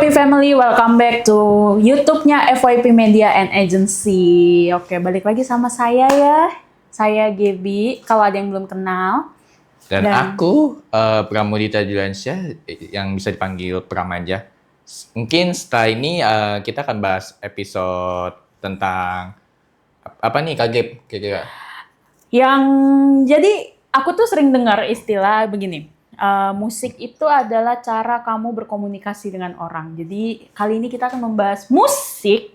FYP Family, welcome back to YouTube-nya FYP Media and Agency. Oke, balik lagi sama saya ya. Saya Gaby, kalau ada yang belum kenal. Dan aku, Pramudita Juliansyah, yang bisa dipanggil Pram aja. Mungkin setelah ini kita akan bahas episode tentang apa nih Kak Gab, kira-kira? Jadi aku tuh sering dengar istilah begini. Musik itu adalah cara kamu berkomunikasi dengan orang. Jadi kali ini kita akan membahas musik,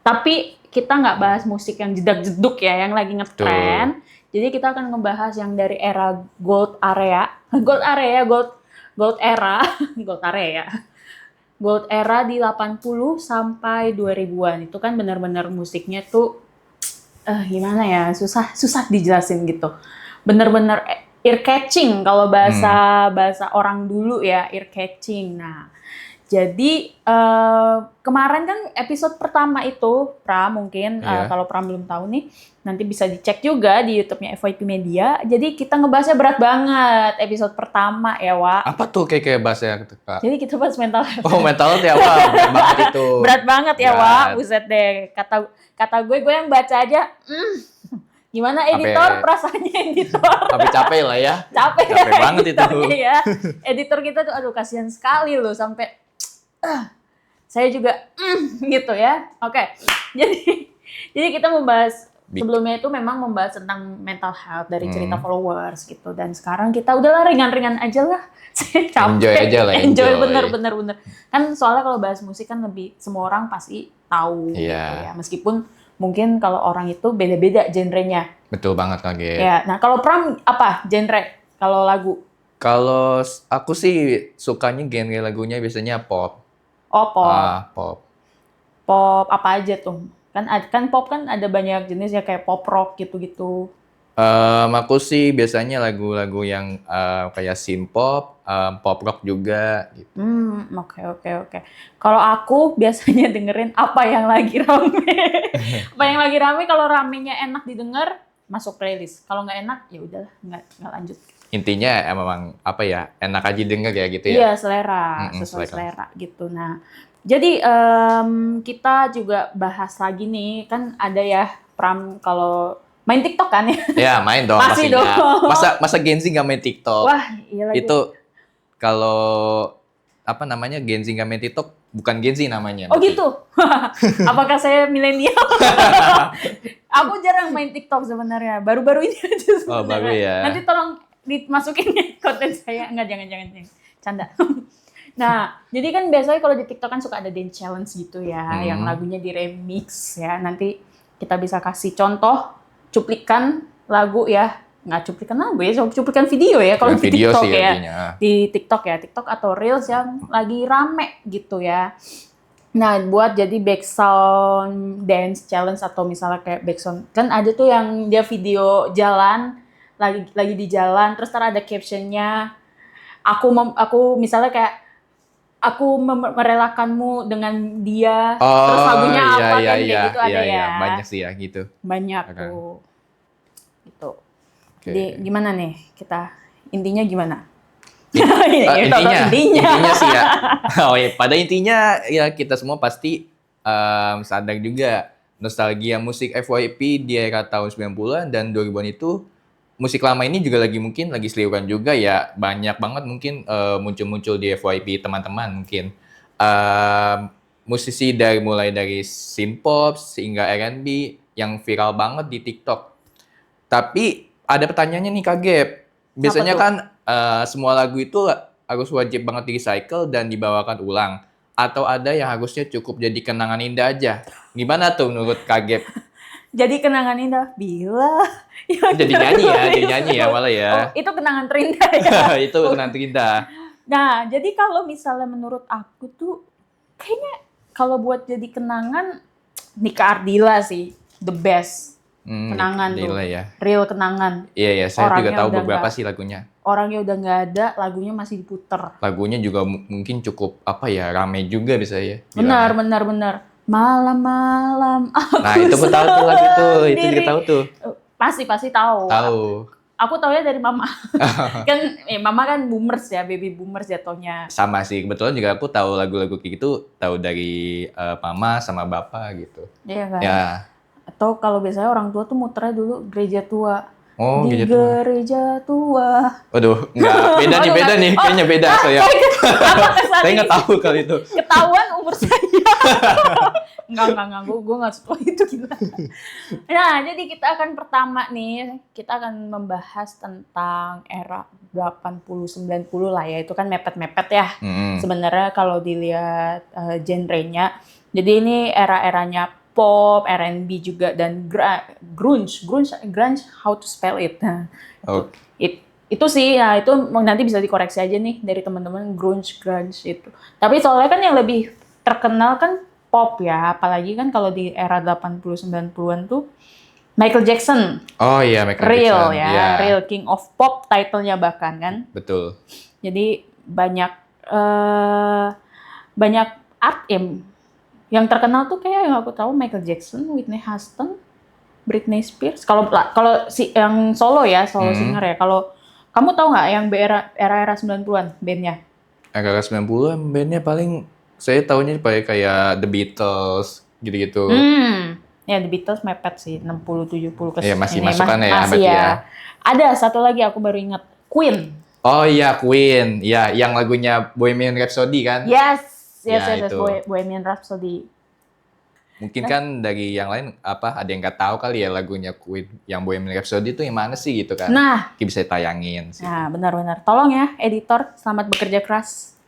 tapi kita nggak bahas musik yang jedak-jeduk ya, yang lagi ngetrend. Jadi kita akan ngebahas yang dari era gold era, gold era di 80 sampai 2000-an. Itu kan benar-benar musiknya tuh gimana ya, susah dijelasin gitu. Benar-benar ear catching kalau bahasa orang dulu ya, ear catching. Nah, jadi kemarin kan episode pertama itu Pram mungkin kalau Pram belum tahu nih, nanti bisa dicek juga di YouTube-nya FYP Media. Jadi kita ngebahasnya berat banget episode pertama ya, Wak. Apa tuh kayak bahasanya Kak? Jadi kita bahas mental health. Oh, mental health ya, Wak. Berat banget itu. Berat banget ya, Wak. Buset deh. Kata gue yang baca aja. Gimana editor? Perasaannya editor. Tapi capek lah ya. Capek banget itu. Ya. Editor kita tuh aduh kasihan sekali loh sampai saya juga gitu ya. Oke. Jadi kita membahas sebelumnya itu memang membahas tentang mental health dari cerita followers gitu, dan sekarang kita udahlah ringan-ringan aja lah. Saya capek. Enjoy aja lah. Enjoy bener. Kan soalnya kalau bahas musik kan lebih semua orang pasti tahu gitu ya. Meskipun mungkin kalau orang itu beda-beda genrenya. Betul banget Kak Gab. Ya, nah kalau Pram apa genre kalau lagu? Kalau aku sih sukanya genre lagunya biasanya pop. Oh, pop. Pop. Pop apa aja tuh? Kan pop kan ada banyak jenis ya, kayak pop rock gitu-gitu. Aku sih biasanya lagu-lagu yang kayak synth pop, pop rock juga gitu. Oke. Kalau aku biasanya dengerin apa yang lagi rame. Apa yang lagi rame, kalau ramenya enak didengar, masuk playlist. Kalau nggak enak, ya udahlah, nggak lanjut. Intinya memang apa ya, enak aja denger ya gitu ya. Iya, selera, sesuai selera gitu. Nah, jadi kita juga bahas lagi nih, kan ada ya Pram kalau main TikTok kan ya? Ya main dong pastinya. Dong. Masa Gen Z nggak main TikTok? Wah, iya lagi. Itu kalau apa namanya, Gen Z nggak main TikTok, bukan Gen Z namanya. Oh gitu? Apakah saya milenial? Aku jarang main TikTok sebenarnya. Baru-baru ini aja sebenarnya. Oh, baru ya. Nanti tolong dimasukin konten saya. Enggak, jangan. Canda. Nah, jadi kan biasanya kalau di TikTok kan suka ada dance challenge gitu ya, yang lagunya di remix ya. Nanti kita bisa kasih contoh cuplikan lagu ya. Nggak cuplikan lagu ya, cuplikan video ya kalau di TikTok ya. Di TikTok ya, TikTok atau Reels yang lagi rame gitu ya. Nah, buat jadi background dance challenge atau misalnya kayak background, kan ada tuh yang dia video jalan, lagi di jalan, terus ada captionnya, aku misalnya kayak, aku merelakanmu dengan dia, terus lagunya apa kayak gitu ada ya. Banyak sih ya gitu. Banyak tuh. Gitu. Jadi gimana nih kita? Intinya gimana? Intinya sih ya. Pada intinya ya kita semua pasti sadar juga nostalgia musik FYP di era tahun 90-an dan 2000-an itu, musik lama ini juga lagi seliuran juga ya. Banyak banget mungkin muncul-muncul di FYP teman-teman mungkin. Musisi mulai dari synth pop hingga R&B yang viral banget di TikTok. Tapi ada pertanyaannya nih Kak Gab. Biasanya kan semua lagu itu harus wajib banget di-recycle dan dibawakan ulang. Atau ada yang harusnya cukup jadi kenangan indah aja. Gimana tuh menurut Kak Gab? Jadi kenangan indah bila jadi nyanyi ya malah ya. Oh, itu kenangan terindah ya. Itu kenangan terindah. Nah, jadi kalau misalnya menurut aku tuh kayaknya kalau buat jadi kenangan Nika Ardila sih the best. Kenangan tuh. Ya. Real kenangan. Iya, saya juga tahu beberapa sih lagunya. Orangnya udah nggak ada, lagunya masih diputer. Lagunya juga mungkin cukup rame juga bisa ya. Benar. Malam-malam. Nah, itu pun tahu tuh lagu itu. Itu juga tahu tuh. Pasti tahu. Tahu. aku taunya dari mama. Kan mama kan boomers ya, baby boomers jatuhnya. Sama sih, kebetulan juga aku tahu lagu-lagu kayak gitu, tahu dari mama sama bapak gitu. Iya kan? Ya, Atau kalau biasanya orang tua tuh muternya dulu gereja tua. oh Di gitu. gereja tua. Waduh, nggak beda nih, Aduh, beda nggak- nih, oh, kayaknya beda saya. Apa kesan Saya ini? nggak tahu kali itu. Ketahuan umur saya. Enggak. Gue nggak setua itu gila. Nah, jadi kita akan pertama nih, kita akan membahas tentang era 80-90 lah ya. Itu kan mepet-mepet ya. Hmm. Sebenarnya kalau dilihat genrenya. Jadi ini era-eranya pop, R&B juga, dan grunge, how to spell it. Nah, Oh, itu sih, ya itu nanti bisa dikoreksi aja nih dari teman-teman grunge itu. Tapi soalnya kan yang lebih terkenal kan pop ya, apalagi kan kalau di era 80-90-an tuh Michael Jackson, oh iya, Michael real Jackson. ya, Iya, real king of pop title-nya bahkan kan. betul. Jadi banyak banyak art yang terkenal tuh kayak yang aku tahu Michael Jackson, Whitney Houston, Britney Spears. Kalau si yang solo ya, solo singer ya. Kalau kamu tahu nggak yang era 90-an bandnya? Era 90-an bandnya paling saya tahunya kayak The Beatles gitu-gitu. Ya The Beatles mepet sih 60-70 ke Iya, masih ini, masukan ya, masih berarti ya. ya. Ada satu lagi aku baru ingat, Queen. Oh iya, Queen. Ya, yang lagunya Bohemian Rhapsody kan? Yes, Ya, yes, itu. Bohemian Rhapsody. Mungkin kan dari yang lain ada yang nggak tahu kali ya lagunya Queen yang Bohemian Rhapsody itu yang mana sih gitu kan? Nah, Mungkin bisa tayangin sih. nah benar-benar. Tolong ya, editor, selamat bekerja keras.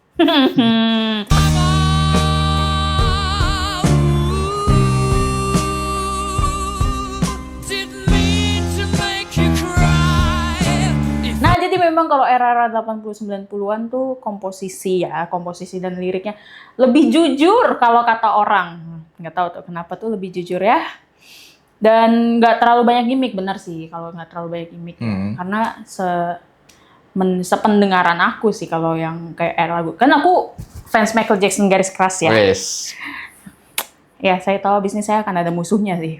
Nah, jadi memang kalau era-era 80-90-an tuh komposisi dan liriknya lebih jujur kalau kata orang. Nggak tahu tuh kenapa tuh lebih jujur ya. Dan nggak terlalu banyak gimmick, benar sih kalau nggak terlalu banyak gimmick. Ya. Karena sependengaran aku sih kalau yang kayak era lagu. Kan aku fans Michael Jackson garis keras ya. Yes. Ya, saya tahu bisnis saya akan ada musuhnya sih.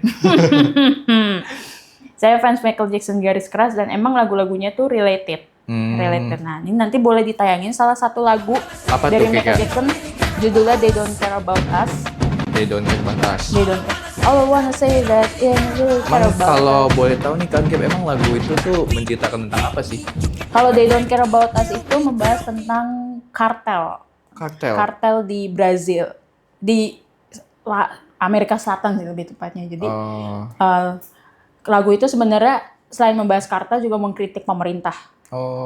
Saya fans Michael Jackson garis keras dan emang lagu-lagunya tuh related. Related. Nah, ini nanti boleh ditayangin salah satu lagu Apa dari tuh, Michael Kika? Jackson. Judulnya They Don't Care About Us. They Don't Care About Us. They don't care. All I wanna say that yeah, really care Emang about kalau us. boleh tahu nih Kak Gap, emang lagu itu tuh menceritakan tentang apa sih? Kalau They Don't Care About Us itu membahas tentang kartel. Kartel. Kartel di Brazil. Di Amerika Selatan sih lebih tepatnya. Jadi lagu itu sebenarnya selain membahas kartel juga mengkritik pemerintah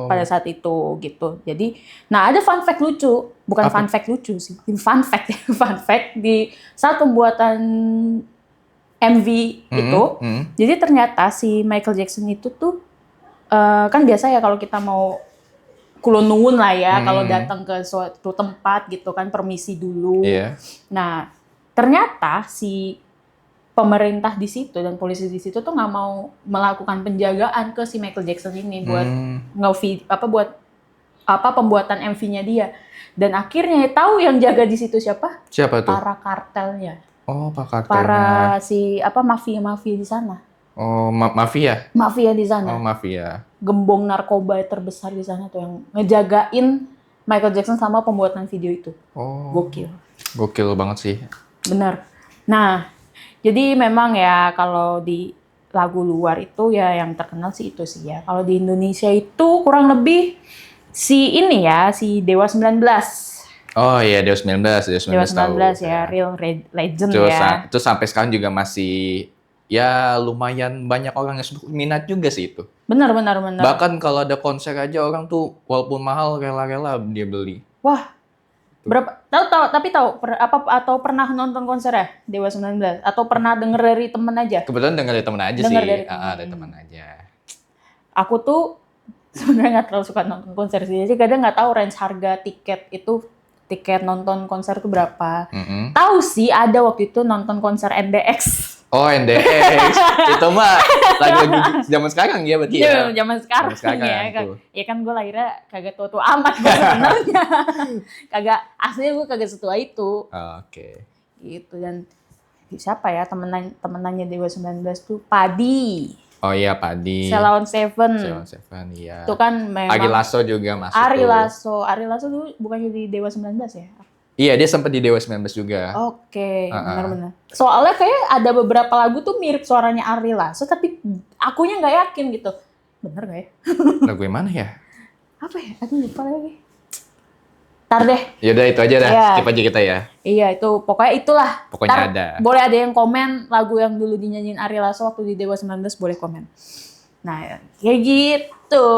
pada saat itu gitu. Jadi, nah ada fun fact lucu, bukan Apa? fun fact lucu sih, fun fact fun fact di saat pembuatan MV itu. Jadi ternyata si Michael Jackson itu tuh kan biasa ya kalau kita mau kulon nuwun lah ya, kalau datang ke suatu tempat gitu kan permisi dulu. Iya. Nah, ternyata si pemerintah di situ dan polisi di situ tuh nggak mau melakukan penjagaan ke si Michael Jackson ini buat pembuatan MV-nya dia. Dan akhirnya tahu yang jaga di situ siapa? Siapa tuh? Para kartelnya. Oh, Pak Kartelnya. Para mafia di sana. Oh, mafia. Mafia di sana. Oh, mafia. Gembong narkoba terbesar di sana tuh yang ngejagain Michael Jackson sama pembuatan video itu. Oh. Gokil. Gokil banget sih. Benar. Nah, jadi memang ya kalau di lagu luar itu ya yang terkenal sih itu sih ya. Kalau di Indonesia itu kurang lebih si Dewa 19. Oh iya, Dewa 19 Dewa 19 tahu. ya, real legend Terus, ya. itu sampai sekarang juga masih ya lumayan banyak orang yang minat juga sih itu. Benar. Bahkan kalau ada konser aja orang tuh walaupun mahal rela-rela dia beli. Wah. Berapa tahu pernah nonton konser ya Dewa 19 atau pernah denger dari temen aja? Kebetulan denger dari temen aja Denger sih. dari temen. Dari temen aja. Aku tuh sebenarnya nggak terlalu suka nonton konser sih. Jadi kadang nggak tahu range harga tiket nonton konser tuh berapa. Tahu sih ada waktu itu nonton konser NDX. Oh, NDX. Itu mah lagu-lagu zaman sekarang ya berarti ya. Zaman sekarang ya. tuh. Ya kan gue lahirnya kagak tua-tua amat sebenarnya. Aslinya gue kagak setua itu. Oke. Gitu. Dan siapa ya temenannya Dewa 19 tuh? Padi. Oh iya, Padi. Sheila on Seven. Sheila on Seven, iya. Itu kan memang Ari Lasso juga masuk Ari Lasso dulu bukannya di Dewa 19 ya? Iya, dia sempat di Dewa 19 juga. Oke, benar-benar. Soalnya kayak ada beberapa lagu tuh mirip suaranya Ari Lasso, tapi akunya nggak yakin gitu. Bener nggak ya? Lagu yang mana ya? Apa ya? Aku lupa lagi. Ntar deh. Yaudah itu aja dah, Iya. skip aja kita ya. Iya, itu pokoknya itulah. Pokoknya Ntar ada. boleh ada yang komen lagu yang dulu dinyanyiin Ari Lasso waktu di Dewa 19, boleh komen. Nah, kayak gitu.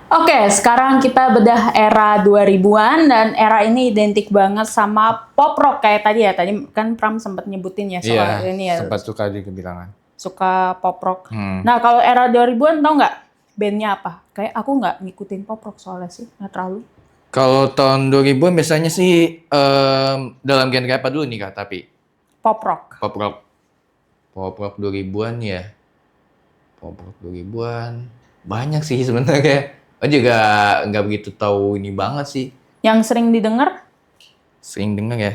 Oke, sekarang kita bedah era 2000-an dan era ini identik banget sama pop rock kayak tadi ya. Tadi kan Pram sempat nyebutin ya soal Iya, ini ya. sempat suka di kebilangan. Suka pop rock. Nah, kalau era 2000-an tau nggak bandnya apa? Kayak aku nggak ngikutin pop rock soalnya sih, nggak terlalu. Kalau tahun 2000-an biasanya sih dalam genre apa dulu nih Kak, tapi? Pop rock. Pop rock. Pop rock 2000-an ya. Pop rock 2000-an. Banyak sih sebenarnya. Aku juga nggak begitu tahu ini banget sih. Yang sering didengar Sering dengar ya.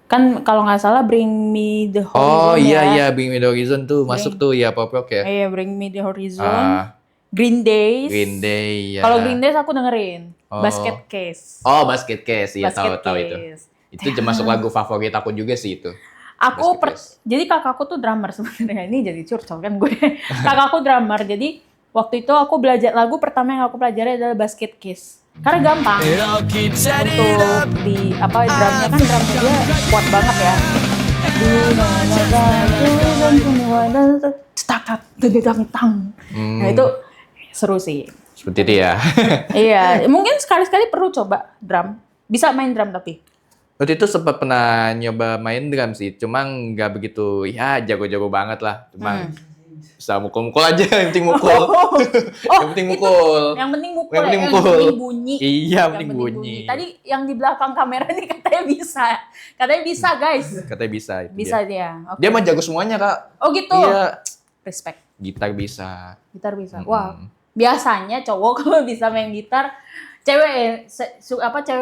kan kalau nggak salah Bring Me The Horizon Oh iya ya. iya, Bring Me The Horizon tuh masuk tuh ya pop rock ya. Iya, Bring Me The Horizon. Ah, Green Days. Green Day ya. Kalau Green Days aku dengerin. Oh. Basket Case. Oh, Basket Case, iya Basket tahu itu. Case. Itu termasuk lagu favorit aku juga sih itu. Aku Basket Case. jadi kakakku tuh drummer sebenarnya. Ini jadi curcol kan gue. Kakakku drummer. Jadi waktu itu aku belajar lagu pertama yang aku pelajari adalah Basket Case. Karena gampang. Untuk di drumnya kan drumnya dia kuat banget ya. Nah itu seru sih. Seperti itu ya. Iya, mungkin sekali-sekali perlu coba drum. Bisa main drum tapi. Waktu itu sempat pernah nyoba main drum sih, cuma nggak begitu ya jago-jago banget lah. Cuma bisa mukul-mukul aja, yang penting mukul. Yang penting mukul. Yang penting mukul, Yang penting yang mukul. penting bunyi. Iya, Yang penting bunyi. Tadi yang di belakang kamera nih katanya bisa. Katanya bisa, guys. Katanya bisa itu Bisa dia. dia. Oke. Dia mah jago semuanya, Kak. Oh gitu. Iya. Respect. Gitar bisa. Gitar bisa. Wah, biasanya cowok kalau bisa main gitar, cewek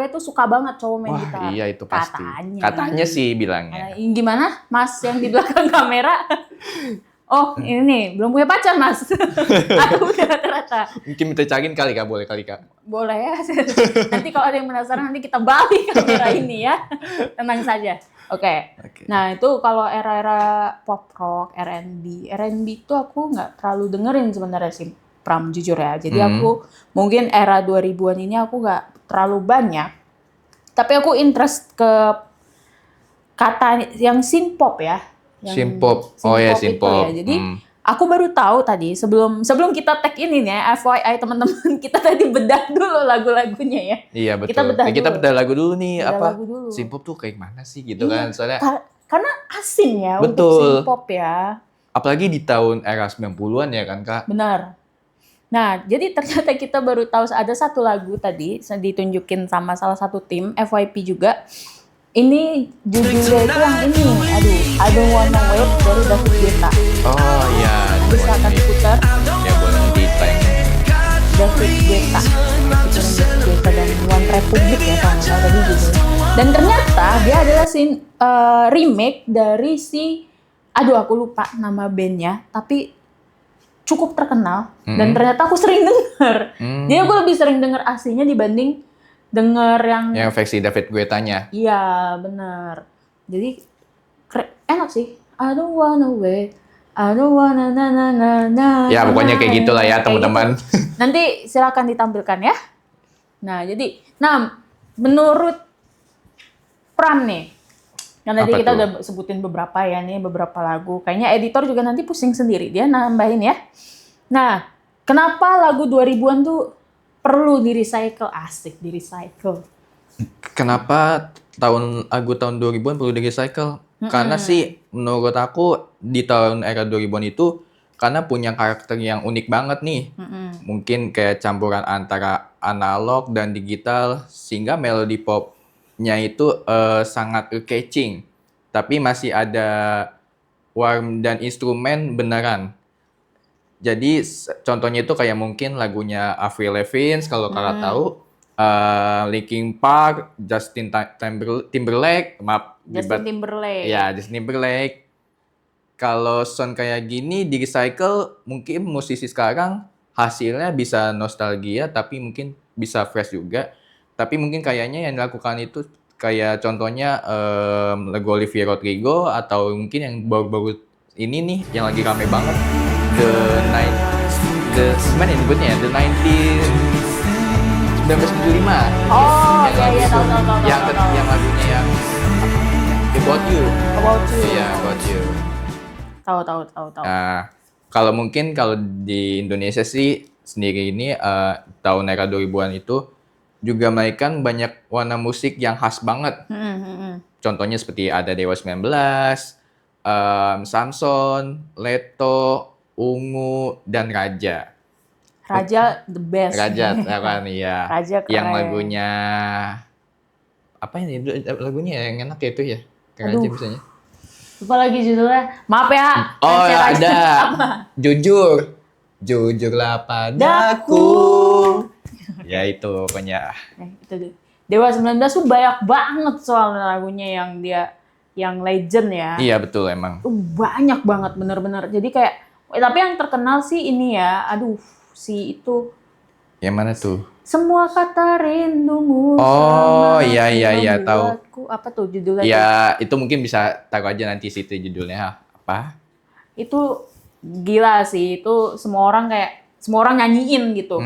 tuh suka banget cowok main Wah, gitar. iya itu pasti. Katanya. Katanya sih bilangnya. Gimana, Mas yang di belakang kamera? Oh, ini nih, belum punya pacar, Mas. Aku udah rata-rata. Mungkin minta cariin kali, Kak. Boleh kali, Kak. Boleh ya. Nanti kalau ada yang penasaran, nanti kita balik kamera ini ya. Tenang saja. Oke. Nah, itu kalau era-era pop rock, R&B. R&B itu aku nggak terlalu dengerin sebenarnya sih, Pram, jujur ya. Jadi aku mungkin era 2000-an ini aku nggak terlalu banyak. Tapi aku interest ke kata yang synth-pop ya. Synth-pop. Oh ya, synth-pop. Ya. Jadi aku baru tahu tadi sebelum kita tag ini nih ya, FYI teman-teman, kita tadi bedah dulu lagu-lagunya ya. Iya betul. Kita bedah Kita dulu. bedah lagu dulu nih. Bedah apa? lagu dulu. Synth-pop tuh kayak mana sih gitu kan? Soalnya Karena asing ya untuk Betul. synth-pop ya. apalagi di tahun era 90-an ya kan, Kak? Benar. Nah, jadi ternyata kita baru tahu ada satu lagu tadi ditunjukin sama salah satu tim FYP juga. Ini judulnya itu yang ini. Aduh, I Don't Wanna Wait dari David Guetta. Oh iya. Bisa akan diputar Ya boleh ditayang. David Guetta. Featuring David Guetta dan One Republic ya kalau nggak salah tadi judulnya. Dan ternyata dia adalah remake dari aduh aku lupa nama bandnya, tapi cukup terkenal dan ternyata aku sering denger. Jadi aku lebih sering denger aslinya dibanding denger yang versi David Guetta-nya. iya bener. Jadi enak sih. I don't wanna wait, I don't wanna na na na na. Ya pokoknya kayak gitulah ya Kayak teman-teman. gitu. Nanti silakan ditampilkan ya. Nah menurut Pram nih, kan tadi Apa kita tuh? udah sebutin beberapa ya nih, beberapa lagu. Kayaknya editor juga nanti pusing sendiri, dia nambahin ya. Nah, kenapa lagu 2000-an tuh perlu di-recycle? Asik, di-recycle. Kenapa lagu tahun 2000-an perlu di-recycle? Karena sih menurut aku di tahun era 2000-an itu karena punya karakter yang unik banget nih. Mungkin kayak campuran antara analog dan digital sehingga melodi popnya itu sangat catching. Tapi masih ada warm dan instrumen beneran. Jadi contohnya itu kayak mungkin lagunya Avril Lavigne kalau kakak tahu, Linkin Park, Justin Timberlake, maaf, Justin Timberlake. ya Justin Timberlake. kalau sound kayak gini di recycle, mungkin musisi sekarang hasilnya bisa nostalgia, tapi mungkin bisa fresh juga. Tapi mungkin kayaknya yang dilakukan itu kayak contohnya lagu Olivia Rodrigo atau mungkin yang baru-baru ini nih yang lagi rame banget the night the gimana ya nyebutnya ya the 1975 Oh, yang iya lagu iya itu, tahu yang tahu. yang lagunya yang About You. About You. Iya, About You. Tahu. Nah, kalau di Indonesia sih sendiri ini tahun era 2000-an itu juga mainkan banyak warna musik yang khas banget. Contohnya seperti ada Dewa 19, Samson, Leto, Ungu, dan Raja. Raja the best. Raja apa nih ya? Raja Yang keren. lagunya apa ini lagunya yang enak ya itu ya? Raja Aduh. biasanya. Lupa lagi judulnya. Maaf ya. Oh fans ya Raja. ada. Apa? Jujurlah padaku. Ya itu pokoknya. Itu deh. Dewa 19 tuh banyak banget soalnya lagunya yang dia yang legend ya. Iya betul emang. Banyak banget bener-bener. Jadi kayak tapi yang terkenal sih ini ya. Aduh, si itu Yang mana tuh? semua kata rindumu. Oh sama iya tahu. membuatku. Apa tuh judulnya? Ya itu mungkin bisa taruh aja nanti situ judulnya apa? Itu gila sih. Itu semua orang nyanyiin gitu.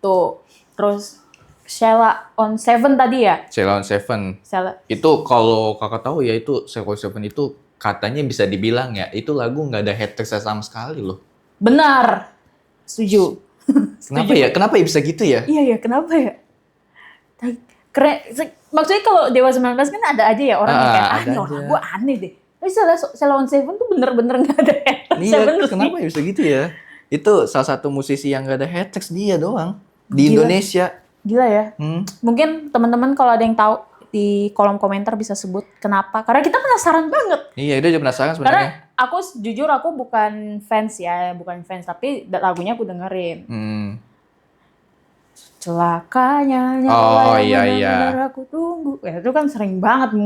Tuh. Terus Sheila on Seven tadi ya? Ceylon Seven. Sheila. Itu kalau kakak tahu ya itu Ceylon Seven itu katanya bisa dibilang ya itu lagu nggak ada haters sama sekali loh. Benar. Setuju. Kenapa ya? Kenapa ya bisa gitu ya? Iya ya, kenapa ya? Keren. Maksudnya kalau Dewa 19 kan ada aja ya orang yang kayak, ada nih orang gue aneh deh. Tapi Sheila on Seven tuh bener-bener gak ada haters. Iya, bener kenapa ya bisa gitu ya? Itu salah satu musisi yang gak ada haters dia doang di Gila. Indonesia. Gila ya. Mungkin teman-teman kalau ada yang tahu di kolom komentar bisa sebut kenapa. Karena kita penasaran banget. Iya, dia juga penasaran Karena sebenarnya. aku jujur aku bukan fans ya, tapi lagunya aku dengerin. Celakanya Oh, yang iya. benar-benar aku tunggu. Ya, itu kan sering banget.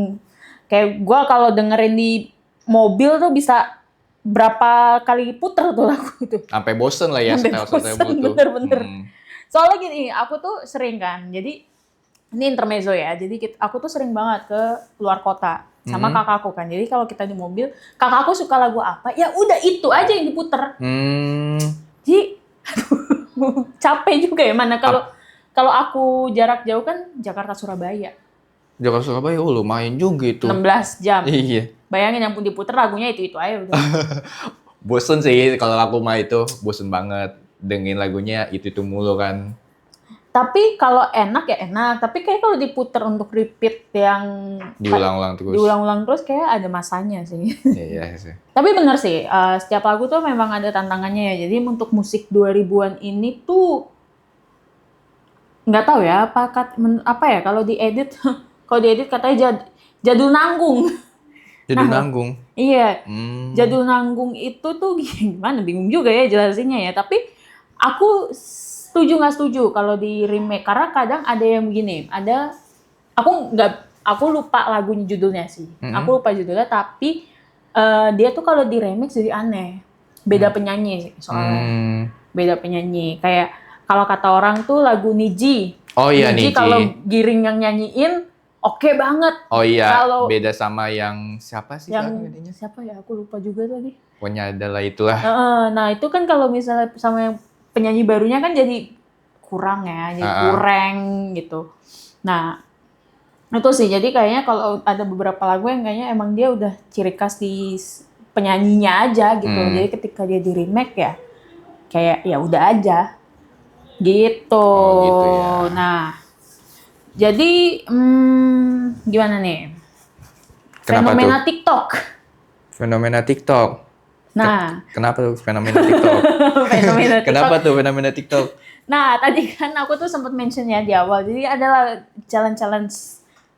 Kayak gue kalau dengerin di mobil tuh bisa berapa kali puter tuh lagu itu. Sampai bosen lah ya Sampai setel-setel bosen, tuh. bener-bener. Soalnya gini, aku tuh sering kan, jadi ini intermezzo ya, jadi aku tuh sering banget ke luar kota sama kakakku kan. Jadi kalau kita di mobil, kakakku suka lagu apa, ya udah itu aja yang diputer. Jadi, aduh, capek juga ya mana kalau aku jarak jauh kan Jakarta Surabaya. Jakarta Surabaya, lumayan juga itu. 16 jam. Iya. Bayangin yang pun diputer lagunya itu aja udah. Bosen sih kalau aku mah itu, bosen banget. Dengerin lagunya itu mulu kan. Tapi kalau enak ya enak, tapi kayak kalau diputer untuk repeat yang Diulang-ulang terus kayak ada masanya sih. Iya sih. Tapi bener sih, setiap lagu tuh memang ada tantangannya ya. Jadi untuk musik 2000-an ini tuh nggak tahu ya apa ya kalau diedit katanya jadul nanggung. Jadul nanggung. Iya. Jadul nanggung itu tuh gimana bingung juga ya jelasinnya ya. Tapi aku setuju nggak setuju kalau di remake karena kadang ada yang begini. Aku lupa lagunya judulnya sih. Aku lupa judulnya tapi dia tuh kalau di remix jadi aneh. Beda penyanyi sih soalnya. Beda penyanyi. Kayak kalau kata orang tuh lagu Niji. Oh iya Niji. Kalau Giring yang nyanyiin oke banget. Oh iya, kalau beda sama yang siapa sih? Siapa ya? Aku lupa juga tadi. Pokoknya adalah itulah. Nah itu kan kalau misalnya sama yang penyanyi barunya kan jadi kurang ya, jadi kurang gitu. Nah itu sih, jadi kayaknya kalau ada beberapa lagu yang kayaknya emang dia udah ciri khas di penyanyinya aja gitu. Jadi ketika dia di remake ya, kayak ya udah aja gitu. Oh, gitu ya. Nah jadi gimana nih? Fenomena TikTok. Fenomena TikTok. Nah, kenapa tuh fenomena TikTok? fenomena TikTok. Kenapa tuh fenomena TikTok? Nah, tadi kan aku tuh sempat mention ya di awal. Jadi adalah challenge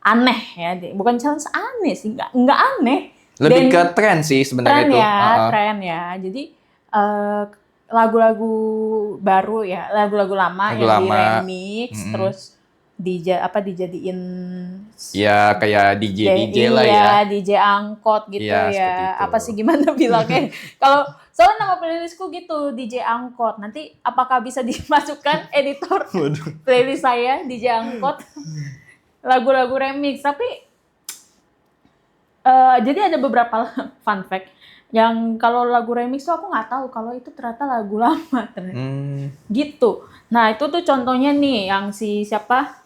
aneh ya. Bukan challenge aneh sih, nggak aneh. Lebih ke tren sih sebenarnya itu. Tren ya. Jadi lagu-lagu baru ya, lagu-lagu lama yang di remix, terus dijadiin Ya kayak DJ lah ya. Iya, DJ angkot gitu Iya, seperti ya. itu. Apa sih gimana bilangnya? Kalau soalnya nama playlistku gitu, DJ angkot. Nanti apakah bisa dimasukkan editor playlist saya DJ angkot? Lagu-lagu remix. Tapi jadi ada beberapa fun fact yang kalau lagu remix tuh aku nggak tahu kalau itu ternyata lagu lama ternyata. Gitu. Nah, itu tuh contohnya nih yang siapa?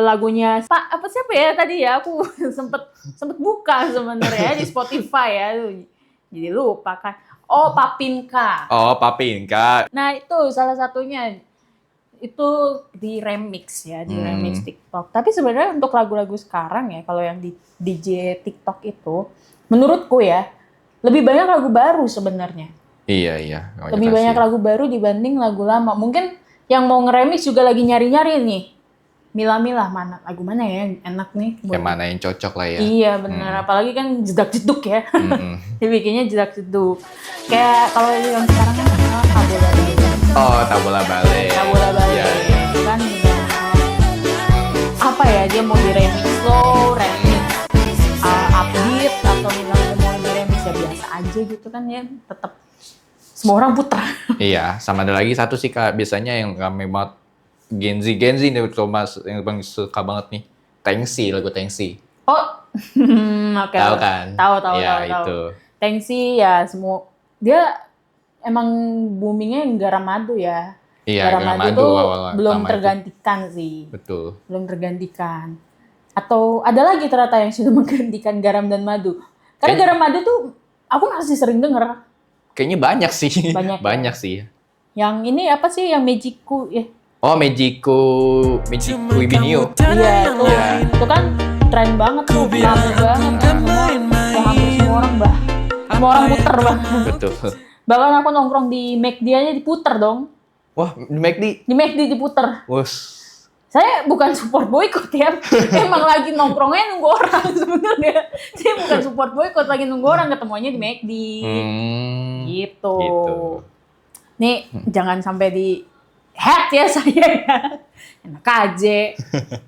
Lagunya siapa ya tadi ya, aku sempet buka sebenarnya di Spotify ya, jadi lupa kan. Papinka. Nah itu salah satunya itu di remix ya, di remix TikTok. Tapi sebenarnya untuk lagu-lagu sekarang ya, kalau yang di DJ TikTok itu menurutku ya lebih banyak lagu baru sebenarnya. Iya. Lebih banyak lagu baru dibanding lagu lama. Mungkin yang mau nge-remix juga lagi nyari-nyari nih. Milah-milah mana lagu mana ya yang enak nih? Yang mana yang cocok lah ya. Iya benar, apalagi kan jedak-jeduk ya. Dibikinnya jedak-jeduk. Kayak kalau yang sekarang kan Tabola Bale. Tabola Bale. Tabola Bale. Ya. Kan apa ya, dia mau di remix slow, remix upbeat atau misalnya mau di remix ya biasa aja gitu kan ya, tetap semua orang putar. Iya, sama ada lagi satu sih Kak, biasanya yang rame banget Gen Z nih Thomas yang paling suka banget nih. Tengsi, lagu Tengsi. Oke. Tahu kan? Tahu. Itu. Tengsi ya semua dia emang boomingnya yang Garam Madu ya. Iya, Garam Madu tuh belum tergantikan sih. Betul. Belum tergantikan. Atau ada lagi ternyata yang sudah menggantikan Garam dan Madu. Karena Garam Madu tuh aku masih sering denger. Kayaknya banyak sih. Banyak sih. Yang ini apa sih yang Magiku ya? Magiku Ibinio. Iya, itu kan tren banget tuh, lama banget. Hampir semua orang semua orang puter banget. Betul. Bahkan aku nongkrong di McD aja diputer dong. Wah, di McD? Di McD diputer. Wos. Saya bukan support boykot ya. Emang lagi nongkrongnya nunggu orang sebenarnya. Saya bukan support boykot, lagi nunggu orang ketemunya di McD. Gitu. Nih, jangan sampai di hack ya saya ya. Enak aja.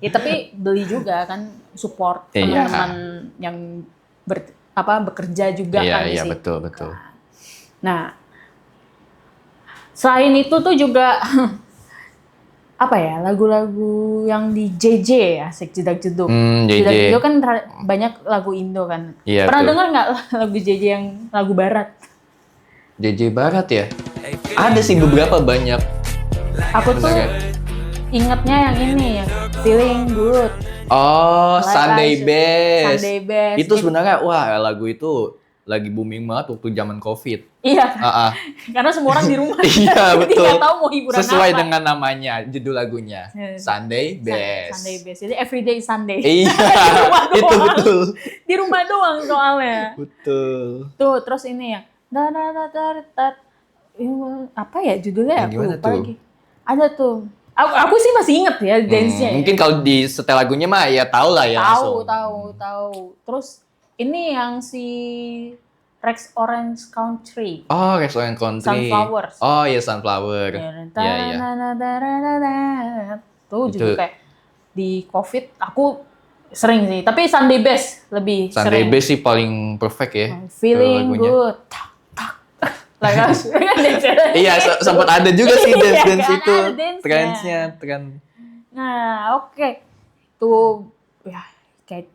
Ya tapi beli juga kan, support teman-teman yang bekerja juga kan di situ. Iya, betul. Nah, selain itu tuh juga apa ya, lagu-lagu yang di JJ ya, jedak-jeduk. Jedak-jeduk kan banyak lagu Indo kan. Iya, pernah dengar nggak lagu JJ yang lagu Barat? JJ Barat ya? Ada sih beberapa, banyak. Aku tuh ingetnya yang ini, yang Feeling Good. Sunday Best. Sunday Best. Itu sebenarnya lagu itu lagi booming banget waktu zaman COVID. Iya. Karena semua orang di rumah. Iya, betul. Nggak tahu mau hiburan sesuai apa. dengan namanya, judul lagunya. Sunday Best. Sunday Best. Jadi everyday Sunday. Iya. Itu betul. Di rumah doang soalnya. Betul. Tuh, terus ini ya. Apa ya judulnya? Aku lupa lagi. Ada tuh. Aku sih masih inget ya dance-nya. Mungkin kalau di setel lagunya mah ya tahu lah ya. Tahu. Terus ini yang si Rex Orange Country. Rex Orange Country. Sunflowers. Iya, Sunflower. Iya. Tuh juga kayak di COVID aku sering sih. Tapi Sunday Best lebih sering. Sunday Best sih paling perfect ya. Feeling good. Iya, sempat ada juga sih dance itu. Trend. Nah, oke. Tuh ya kayak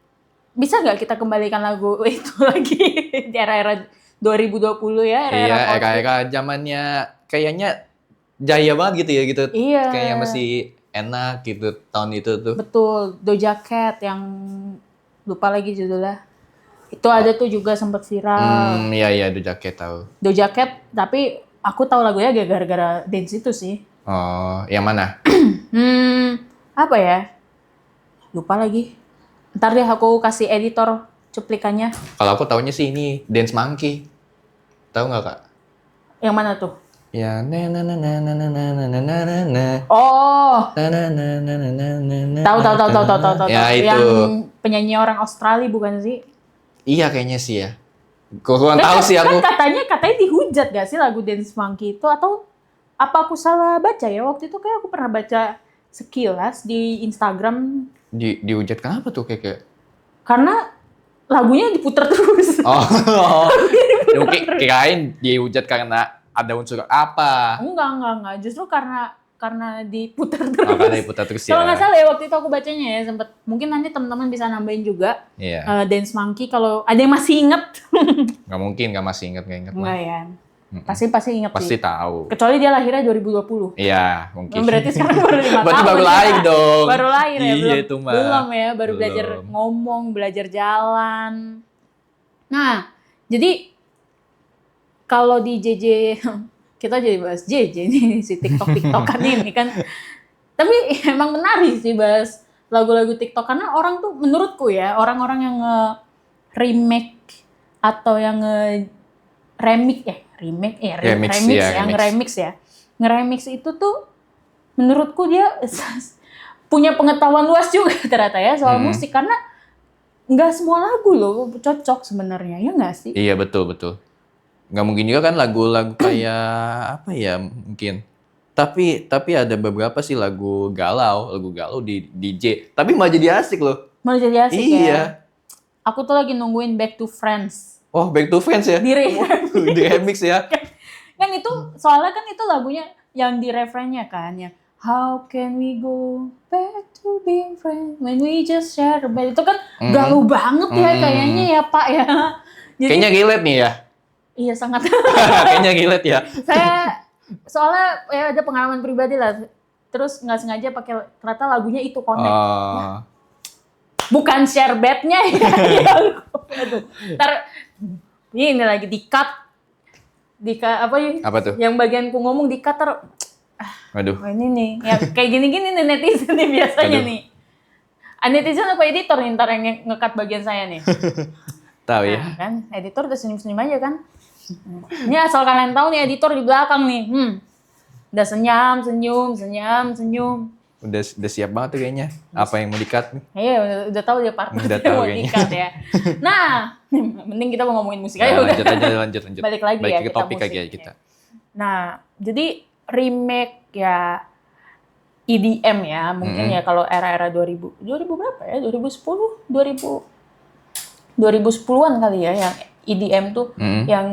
bisa nggak kita kembalikan lagu itu lagi di era-era 2020 ya? Iya, era-era zamannya kayaknya jaya banget gitu ya gitu. Iya. Kayaknya masih enak gitu tahun itu tuh. Betul, Doja Cat yang lupa lagi judulnya. Itu ada tuh juga sempat viral. Iya, Doja Cat tahu. Doja Cat, tapi aku tahu lagunya gara-gara dance itu sih. Yang mana? Apa ya? Lupa lagi. Ntar deh aku kasih editor cuplikannya. Kalau aku taunya sih ini Dance Monkey. Tahu nggak Kak? Yang mana tuh? Ya Tahu. Ya itu. Yang penyanyi orang Australia bukan sih? Iya kayaknya sih ya. Kurang tahu sih aku. Kan katanya dihujat gak sih lagu Dance Monkey itu, atau apa aku salah baca ya? Waktu itu kayak aku pernah baca sekilas di Instagram Dihujat kenapa tuh kayak? karena lagunya diputar terus. Oh, mungkin kirain dihujat karena ada unsur apa? Enggak. Justru karena diputar Oh, terus. karena diputar terus ya. Kalau nggak salah ya waktu itu aku bacanya ya sempet. Mungkin nanti teman-teman bisa nambahin juga Iya. Dance Monkey kalau ada yang masih inget. Nggak mungkin, nggak masih ingat Enggak mah. ya. Mm-mm. Pasti inget Pasti sih. tahu. Kecuali dia lahirnya 2020. Iya, mungkin. Berarti sekarang baru 5 tahun. Berarti baru ya. lahir dong. Baru lahir ya, Iya, itu mah. belum ya, baru Belum. belajar ngomong, belajar jalan. Nah, jadi kalau di JJ, kita jadi bahas JJ nih, si TikTok-TikTokan ini kan. Tapi emang menarik sih bahas lagu-lagu TikTok, karena orang tuh menurutku ya, orang-orang yang remake atau yang remix ya. Ngeremix itu tuh menurutku dia punya pengetahuan luas juga ternyata ya soal musik, karena nggak semua lagu loh cocok sebenarnya, ya nggak sih? Iya, betul. Nggak mungkin juga kan lagu-lagu kayak apa ya mungkin. Tapi ada beberapa sih lagu galau di DJ. Tapi malah jadi asik loh. Malah jadi asik ya. Iya. Aku tuh lagi nungguin Back to Friends. Oh, Back to Friends ya? Di Di remix ya? Kan itu, soalnya kan itu lagunya yang di refrennya kan, yang How can we go back to being friends when we just share a bed. Itu kan galau banget ya kayaknya ya Pak ya. Jadi, Kayaknya relate nih ya? iya sangat. Kayaknya relate ya? Saya soalnya ya ada pengalaman pribadi lah. Terus nggak sengaja pakai, ternyata lagunya itu connect. Bukan share bednya ya. Aduh. Ntar ini lagi di-cut apa ya? Apa tuh? Yang bagianku ngomong di-cut Waduh. oh ini nih. Ya kayak gini-gini nih netizen nih biasanya Aduh. nih. Netizen apa editor nih ntar yang nge-cut bagian saya nih. Tahu ya? Nah, kan editor udah senyum-senyum aja kan. Ini asal kalian tahu nih editor di belakang nih. Udah senyum. Udah siap banget tuh kayaknya. Apa yang mau di-cut nih? Iya, udah tahu dia partner Udah dia tahu mau kayaknya. di-cut ya. Nah, mending kita mau ngomongin musik aja Nah, udah. lanjut. Balik lagi ya ke kita topik musik. lagi ya kita. Nah, jadi remake ya EDM ya, mungkin ya kalau era-era 2000 berapa ya? 2010, 2010-an kali ya yang EDM tuh yang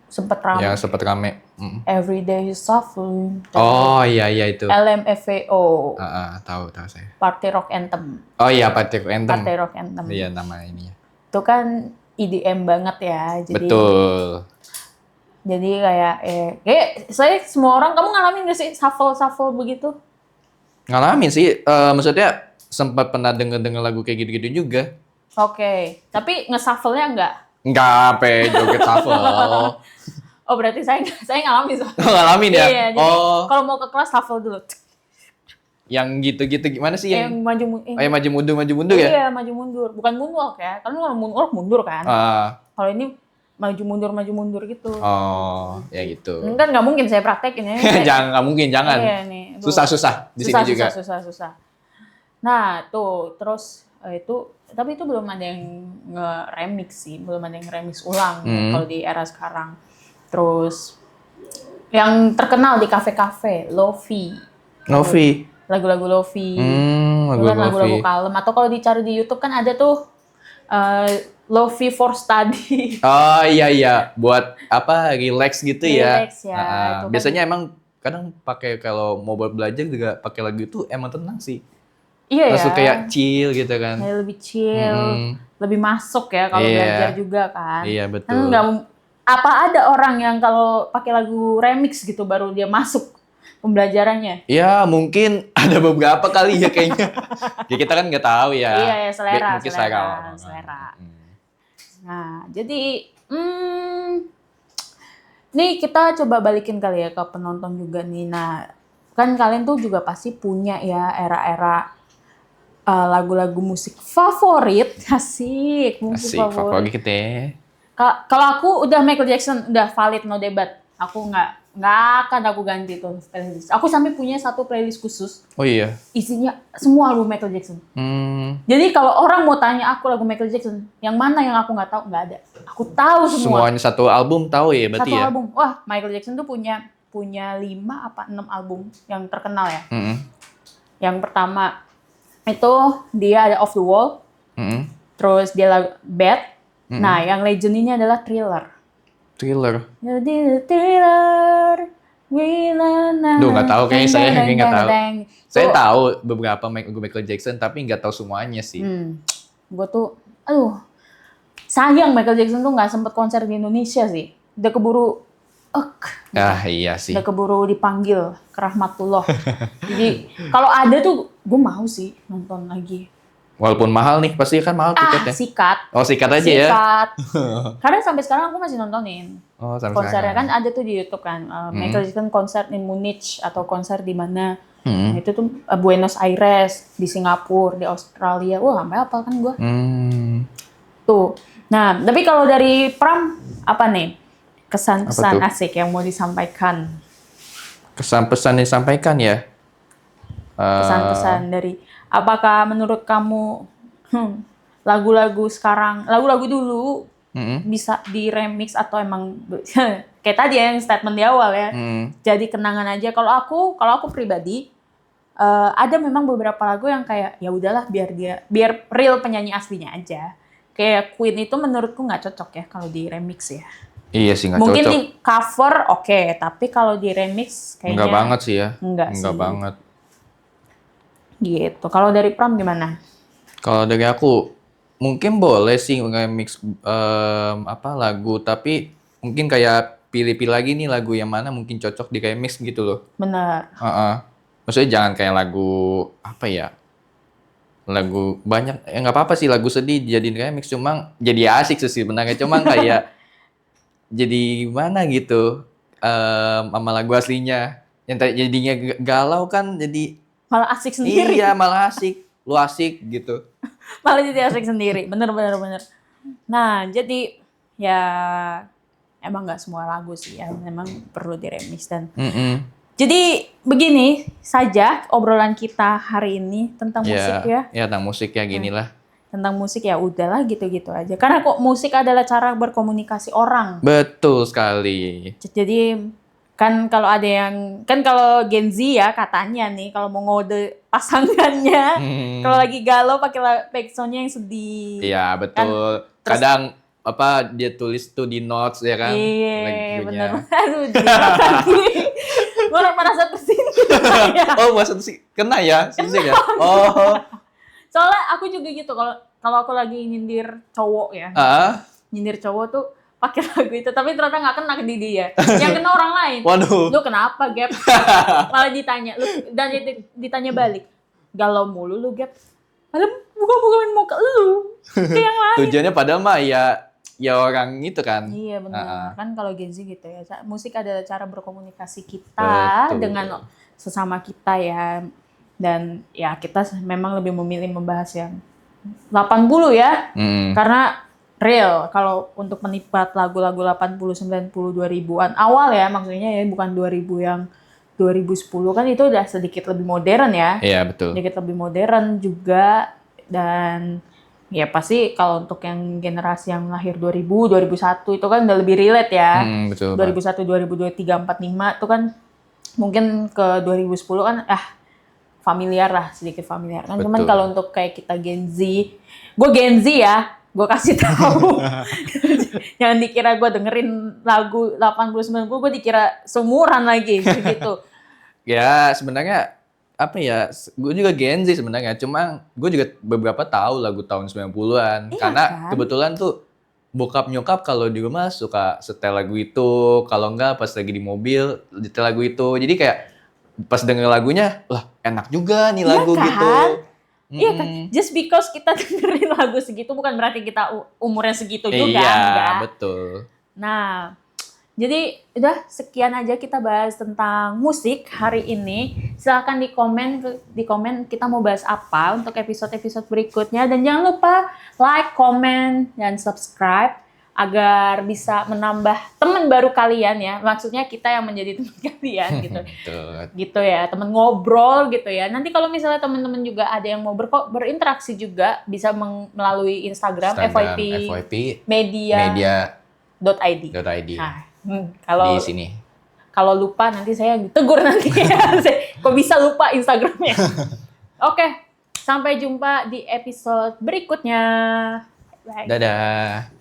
sempet ramai. Yang sempet rame. Everyday Shuffling. Oh iya itu. LMFAO. Tahu saya. Party Rock Anthem. Oh iya, Party Rock Anthem. Iya nama ini ya. Itu kan EDM banget ya. Jadi, betul. Jadi kayak saya semua orang, kamu ngalamin gak sih shuffle begitu? Ngalamin sih, maksudnya sempat pernah denger lagu kayak gitu-gitu juga. Oke, tapi nge-shuffle-nya enggak? Enggak, joget shuffle. Oh berarti saya ngalamin soalnya. Ngalamin ya? Iya, jadi kalau mau ke kelas shuffle dulu. Yang gitu-gitu gimana sih yang maju mundur ya? Iya, maju mundur. Bukan moonwalk ya. Kan kalau moonwalk mundur kan. Kalau ini maju mundur gitu. Oh, ya gitu. Kan nggak mungkin saya praktekin ya. Nggak mungkin, jangan. Iya, nih. Susah di sini juga. Susah. Nah, tuh terus tapi itu belum ada yang nge-remix sih, belum ada yang remix ulang kalau di era sekarang. Terus yang terkenal di kafe-kafe, Lofi. Lagu-lagu Lofi. Lagu-lagu kalem. Atau kalau dicari di YouTube kan ada tuh Lofi for Study. Oh iya, buat apa? Relax gitu ya. Relax ya. Biasanya emang kadang pakai kalau mau buat belajar juga pakai lagu itu emang tenang sih. Iya langsung ya. kayak chill gitu kan. Kayak lebih chill, lebih masuk ya kalau belajar juga kan. Iya betul. Apa ada orang yang kalau pakai lagu remix gitu baru dia masuk pembelajarannya? Ya mungkin ada beberapa kali ya kayaknya. Ya kita kan nggak tahu ya. Iya ya, selera. Mungkin selera. Nah jadi nih kita coba balikin kali ya ke penonton juga nih. Nah kan kalian tuh juga pasti punya ya era-era lagu-lagu musik favorit. Asik favorit kita ya. Kalau aku udah Michael Jackson udah valid, no debat. Aku nggak akan aku ganti tuh playlist. Aku sampai punya satu playlist khusus. Oh iya. Isinya semua album Michael Jackson. Jadi kalau orang mau tanya aku lagu Michael Jackson, yang mana yang aku nggak tahu, nggak ada. Aku tahu semua. Semuanya satu album tahu ya berarti ya. Satu album. Wah, Michael Jackson tuh punya 5 apa 6 album yang terkenal ya. Yang pertama itu dia ada Off the Wall, Mm-mm. terus dia lagu Bad. Mm-mm. Nah, yang legend ini adalah Thriller. Thriller. Jadi Thriller, Wilana. Duh, nggak tahu, kayaknya saya nggak tahu. Saya Tuh, tahu beberapa Michael Jackson, tapi nggak tahu semuanya sih. gue tuh, aduh, sayang Michael Jackson tuh nggak sempet konser di Indonesia sih. Udah keburu, Iya sih. udah keburu dipanggil ke rahmatullah. Jadi kalau ada tuh, gue mau sih nonton lagi. Walaupun mahal nih, pasti kan mahal tiketnya. Sikat. Oh, sikat aja ya? Sikat. Karena sampai sekarang aku masih nontonin. Oh, sampai Konsernya sekarang. kan ada tuh di YouTube kan. Michael Jackson konser di Munich atau konser di mana. Nah, itu tuh Buenos Aires, di Singapura, di Australia. Wah, sampai hafal kan gue. Tuh. Nah, tapi kalau dari Pram, apa nih? Kesan-kesan Apa tuh? asik yang mau disampaikan. Kesan-pesan yang disampaikan ya? Pesan-pesan dari, apakah menurut kamu lagu-lagu sekarang, lagu-lagu dulu bisa di remix atau emang kayak tadi ya yang statement di awal ya, jadi kenangan aja. Kalau aku pribadi ada memang beberapa lagu yang kayak ya udahlah biar real penyanyi aslinya aja. Kayak Queen itu menurutku nggak cocok ya kalau di remix ya. Iya sih, nggak Mungkin cocok. di cover oke, tapi kalau di remix kayaknya Enggak banget sih ya. Enggak sih. Banget. Gitu. Kalau dari Pram gimana? Kalau dari aku, mungkin boleh sih nge-mix lagu, tapi mungkin kayak pilih-pilih lagi nih lagu yang mana mungkin cocok di remix gitu loh. Bener. Maksudnya jangan kayak lagu apa ya? Lagu banyak, ya nggak apa-apa sih lagu sedih dijadiin remix, cuma jadi asik sih sebenarnya, cuma kayak jadi gimana gitu sama lagu aslinya. Yang jadinya galau kan jadi Malah asik sendiri. iya malah asik, lu asik gitu. Malah jadi asik sendiri. Bener. Nah, jadi ya emang nggak semua lagu sih ya, memang perlu diremix dan. Jadi begini saja obrolan kita hari ini tentang musik ya. Ya tentang musik ya gini lah. Tentang musik ya udahlah gitu-gitu aja. Karena kok musik adalah cara berkomunikasi orang. Betul sekali. Jadi kan kalau ada yang kalau Gen Z ya katanya nih kalau mau ngode pasangannya kalau lagi galau pakai backsoundnya yang sedih. Iya betul. Kadang apa dia tulis tuh di notes ya kan. Iya benar. Aduh gue merasa tersindir. Oh merasa kena ya sini ya. Oh. Soalnya aku juga gitu kalau aku lagi nyindir cowok ya. Nyindir cowok tuh pakai lagu itu, tapi ternyata nggak kena ke dia, yang kena orang lain. Waduh. Lu kenapa, Gap? Malah ditanya, dan ditanya balik, galau mulu lu, Gap. Padahal bukan mau ke lu, ke yang lain. Tujuannya padahal mah ya orang itu kan. Iya benar, kan kalau Gen Z gitu ya, musik adalah cara berkomunikasi kita dengan sesama kita ya, dan ya kita memang lebih memilih membahas yang 80 ya, karena real, kalau untuk menikmat lagu-lagu 80, 90, 2000-an awal ya maksudnya ya, bukan 2000 yang 2010 kan itu udah sedikit lebih modern ya. Iya, betul. Sedikit lebih modern juga, dan ya pasti kalau untuk yang generasi yang lahir 2000, 2001 itu kan udah lebih relate ya. Betul. 2001, 2002, 2003, 2004, 2005 itu kan mungkin ke 2010 kan familiar lah, sedikit familiar kan. Cuman kalau untuk kayak kita Gen Z, gue Gen Z ya, gue kasih tahu. Jangan dikira gue dengerin lagu 80-90, gue dikira seumuran lagi gitu. Ya sebenarnya apa ya, gue juga Gen Z sebenarnya, cuma gue juga beberapa tahu lagu tahun 90-an. Iya, karena kan? kebetulan tuh bokap nyokap kalau di rumah suka setel lagu itu, kalau enggak pas lagi di mobil setel lagu itu. Jadi kayak pas denger lagunya, lah enak juga nih lagu kan? gitu. Iya kan, just because kita dengerin lagu segitu bukan berarti kita umurnya segitu juga. Iya, enggak? betul. Nah, jadi udah sekian aja kita bahas tentang musik hari ini. Silahkan di komen kita mau bahas apa untuk episode-episode berikutnya. Dan jangan lupa like, comment, dan subscribe agar bisa menambah teman baru kalian ya. Maksudnya kita yang menjadi teman kalian gitu. Gitu ya, teman ngobrol gitu ya. Nanti kalau misalnya teman-teman juga ada yang mau berinteraksi juga bisa melalui Instagram FYP media.id. Nah, kalau di sini. Kalau lupa nanti saya ditegur nanti ya. Kok bisa lupa Instagramnya? Oke, sampai jumpa di episode berikutnya. Bye. Dadah.